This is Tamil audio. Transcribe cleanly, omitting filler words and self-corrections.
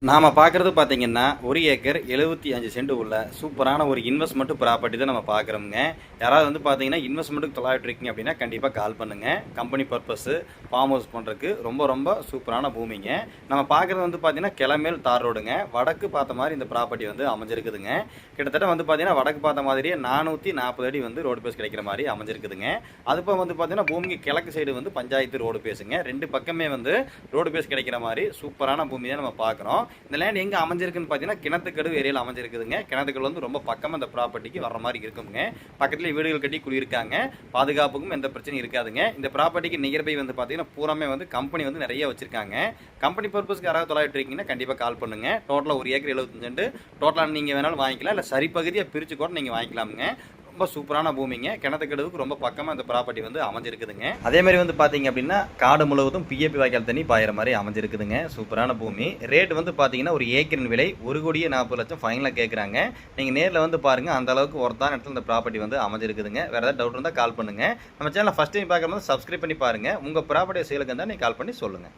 நாம பார்க்குறது பார்த்தீங்கன்னா, 1 ஏக்கர் 75 சென்ட் உள்ள சூப்பரான ஒரு இன்வெஸ்ட்மென்ட் ப்ராப்பர்ட்டி தான் நம்ம பார்க்குறோம்ங்க. யாராவது வந்து பார்த்தீங்கன்னா, இன்வெஸ்ட்மென்ட்க்கு தொலாவிட்டு இருக்கீங்க அப்படின்னா, கண்டிப்பா கால் பண்ணுங்க. கம்பெனி பர்ப்பஸ், ஃபார்ம் ஹவுஸ் பண்றதுக்கு ரொம்ப சூப்பரான பூமிங்க. நம்ம பார்க்குறது வந்து பார்த்தீங்கன்னா, கிளமேல் தார் ரோடுங்க. வடக்கு பார்த்த மாரி இந்த ப்ராப்பர்ட்டி வந்து அமைஞ்சிருக்குதுங்க. கிட்டத்தட்ட வந்து பார்த்தீங்கன்னா, வடக்கு பார்த்த மாதிரியே 440 அடி வந்து ரோடு பேஸ் கிடைக்கிற மாரி அமைஞ்சிருக்குதுங்க. அதுபோக வந்து பார்த்தீங்கன்னா, பூமிக்கு கிழக்கு சைடு வந்து பஞ்சாயத்து ரோடு பேஸுங்க. 2 பக்கமே வந்து ரோடு பேஸ் கிடைக்கிற மாரி சூப்பரான பூமி தான் நம்ம பார்க்குறோம். இந்த லேண்ட் எங்கே அமைஞ்சிருக்குன்னு பார்த்தீங்கன்னா, கிணத்துக்கடவு ஏரியாவில் அமைஞ்சிருக்குதுங்க. கிணத்துக்கடவு வந்து ரொம்ப பக்கமாக அந்த ப்ராப்பர்ட்டிக்கு வர மாதிரி இருக்குங்க. பக்கத்துலேயே வீடுகள் கட்டி குடியிருக்காங்க. பாதுகாப்புக்கும் எந்த பிரச்சனையும் இருக்காதுங்க. இந்த ப்ராப்பர்ட்டிக்கு நியர்பை வந்து பார்த்தீங்கன்னா, பூராமே வந்து கம்பெனி வந்து நிறைய வச்சிருக்காங்க. கம்பெனி பர்பஸ்க்கு யாராவது தொலைவிட்டு இருக்கீங்கன்னா கண்டிப்பாக கால் பண்ணுங்க. டோட்டலாக 1 ஏக்கர் 75 சென்ட். டோட்டலாக நீங்கள் வேணாலும் வாங்கிக்கலாம், இல்லை சரி பகுதியாக பிரித்து கூட நீங்கள் வாங்கிக்கலாமுங்க. ரொம்ப சூப்பரான பூமிங்க. கிணத்துக்கடவுக்கு ரொம்ப பக்கமாக இந்த ப்ராப்பர்ட்டி வந்து அமைஞ்சிருக்குதுங்க. அதே மாதிரி வந்து பார்த்தீங்க அப்படின்னா, காடு முழுவதும் பிஏபி வாய்க்கால் தண்ணி பாயிற மாதிரி அமைஞ்சிருக்குதுங்க. சூப்பரான பூமி. ரேட் வந்து பார்த்தீங்கன்னா, ஒரு ஏக்கரின் விலை 1,40,00,000 ஃபைனலாக கேட்குறாங்க. நீங்கள் நேரில் வந்து பாருங்கள், அந்த அளவுக்கு ஒர்த்தான இடத்துல இந்த ப்ராப்பர்ட்டி வந்து அமைஞ்சிருக்குதுங்க. வேறு ஏதாவது டவுட் இருந்தால் கால் பண்ணுங்கள். நம்ம சேனலை ஃபஸ்ட் டைம் பார்க்கும்போது சப்ஸ்கிரைப் பண்ணி பாருங்கள். உங்கள் ப்ராப்பர்ட்டியை சேலுக்கு இருந்தால் நீங்கள் கால் பண்ணி சொல்லுங்கள்.